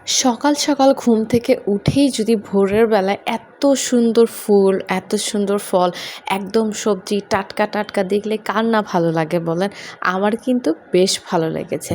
সকাল সকাল ঘুম থেকে উঠেই যদি ভোরের বেলায় এত সুন্দর ফুল, এত সুন্দর ফল, একদম সবজি টাটকা টাটকা দেখলে কার না ভালো লাগে বলেন? আমার কিন্তু বেশ ভালো লেগেছে।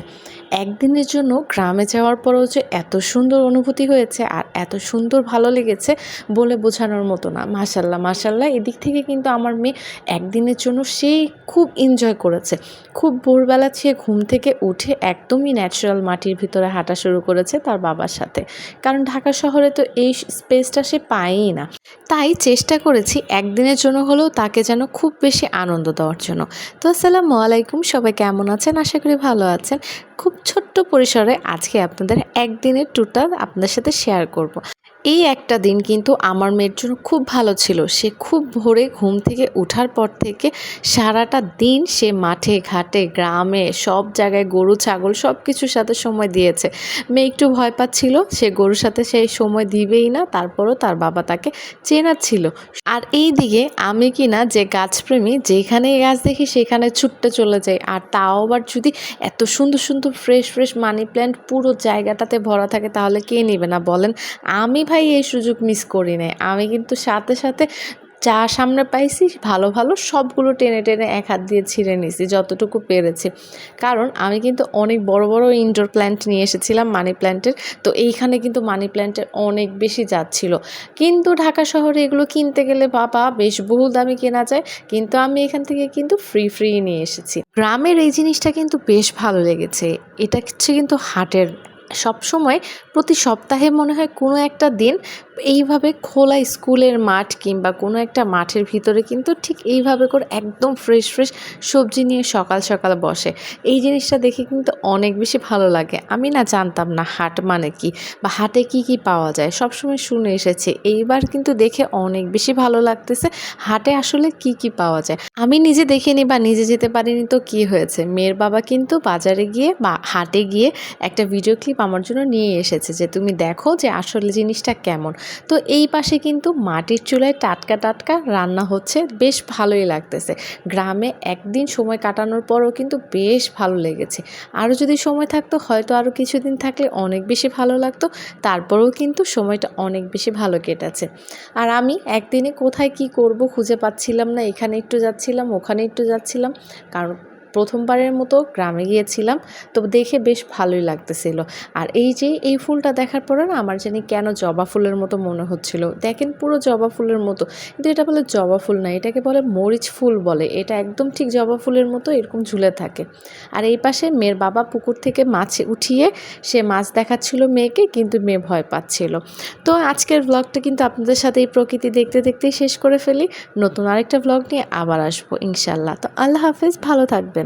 একদিনের জন্য গ্রামে যাওয়ার পরেও যে এত সুন্দর অনুভূতি হয়েছে আর এত সুন্দর ভালো লেগেছে বলে বোঝানোর মতো না। মাশাআল্লাহ, মাশাআল্লাহ, এদিক থেকে কিন্তু আমার মেয়ে একদিনের জন্য সেই খুব এনজয় করেছে। খুব ভোরবেলা সে ঘুম থেকে উঠে একদমই ন্যাচারাল মাটির ভিতরে হাঁটা শুরু করেছে তার বাবার সাথে। কারণ ঢাকা শহরে তো এই স্পেসটা সে পায়ই না। তাই চেষ্টা করেছি একদিনের জন্য হলেও তাকে যেন খুব বেশি আনন্দ দেওয়ার জন্য। তো আসসালামু আলাইকুম, সবাই কেমন আছেন? আশা করি ভালো আছেন। খুব ছোট্ট পরিসরে আজকে আপনাদের একদিনের ট্যুরটা আপনাদের সাথে শেয়ার করব। এই একটা দিন কিন্তু আমার মেয়ের জন্য খুব ভালো ছিল। সে খুব ভোরে ঘুম থেকে ওঠার পর থেকে সারাটা দিন সে মাঠে ঘাটে গ্রামে সব জায়গায় গরু ছাগল সব কিছুর সাথে সময় দিয়েছে। মেয়ে একটু ভয় পাচ্ছিল, সে গরুর সাথে সেই সময় দিবেই না, তারপরও তার বাবা তাকে চেনাচ্ছিল। আর এই দিকে আমি কিনা যে গাছপ্রেমী, যেখানেই গাছ দেখি সেখানে ছুটতে চলে যাই। আর তাও আবার যদি এত সুন্দর সুন্দর ফ্রেশ ফ্রেশ মানি প্ল্যান্ট পুরো জায়গাটাতে ভরা থাকে তাহলে কে নেবে না বলেন? আমি ভাই এই সুযোগ মিস করি নাই। আমি কিন্তু সাথে সাথে যা সামনে পাইছি ভালো ভালো সবগুলো টেনে টেনে এক হাত দিয়ে ছিঁড়ে নিছি যতটুকু পেরেছি। কারণ আমি কিন্তু অনেক বড় বড় ইনডোর প্ল্যান্ট নিয়ে এসেছিলাম মানি প্ল্যান্টের। তো এইখানে কিন্তু মানি প্ল্যান্টের অনেক বেশি যাচ্ছিল, কিন্তু ঢাকা শহরে এগুলো কিনতে গেলে বাবা বেশ বহু দামে কেনা যায়। কিন্তু আমি এখান থেকে কিন্তু ফ্রি ফ্রি নিয়ে এসেছি। গ্রামের এই জিনিসটা কিন্তু বেশ ভালো লেগেছে। এটা হচ্ছে কিন্তু হাটের সবসময় প্রতি সপ্তাহে মনে হয় কোনো একটা দিন এইভাবে খোলা স্কুলের মাঠ কিংবা কোনো একটা মাঠের ভিতরে কিন্তু ঠিক এইভাবে করে একদম ফ্রেশ ফ্রেশ সবজি নিয়ে সকাল সকাল বসে। এই জিনিসটা দেখে কিন্তু অনেক বেশি ভালো লাগে। আমি না জানতাম না হাট মানে কি বা হাটে কি কি পাওয়া যায়, সবসময় শুনে এসেছি। এইবার কিন্তু দেখে অনেক বেশি ভালো লাগতেছে হাটে আসলে কি কি পাওয়া যায়। আমি নিজে দেখিনি বা নিজে যেতে পারিনি তো কি হয়েছে, মেয়ের বাবা কিন্তু বাজারে গিয়ে বা হাটে গিয়ে একটা ভিডিও ক্লিপ আমার জন্য নিয়ে এসেছে যে তুমি দেখো যে আসলে জিনিসটা কেমন। তো এই পাশে কিন্তু মাটির চুলায় টাটকা টাটকা রান্না হচ্ছে, বেশ ভালোই লাগতেছে। গ্রামে একদিন সময় কাটানোর পরও কিন্তু বেশ ভালো লেগেছে। আরও যদি সময় থাকতো হয়তো আরও কিছুদিন থাকলে অনেক বেশি ভালো লাগতো। তারপরেও কিন্তু সময়টা অনেক বেশি ভালো কেটেছে। আর আমি একদিনে কোথায় কি করব খুঁজে পাচ্ছিলাম না। এখানে একটু যাচ্ছিলাম, ওখানে একটু যাচ্ছিলাম, কারণ প্রথমবারের মতো গ্রামে গিয়েছিলাম। তো দেখে বেশ ভালোই লাগতেছিল। আর এই যে এই ফুলটা দেখার পরে না আমার জানি কেন জবা ফুলের মতো মনে হচ্ছিল। দেখেন পুরো জবা ফুলের মতো, কিন্তু এটা বলে জবা ফুল না, এটাকে বলে মরিচ ফুল বলে। এটা একদম ঠিক জবা ফুলের মতো এরকম ঝুলে থাকে। আর এই পাশে মেয়ের বাবা পুকুর থেকে মাছ উঠিয়ে সে মাছ দেখাচ্ছিল মেয়েকে, কিন্তু মেয়ে ভয় পাচ্ছিল। তো আজকের ব্লগটা কিন্তু আপনাদের সাথে এই প্রকৃতি দেখতে দেখতেই শেষ করে ফেলি। নতুন আরেকটা ব্লগ নিয়ে আবার আসবো ইনশাল্লাহ। তো আল্লাহ হাফেজ, ভালো থাকবেন।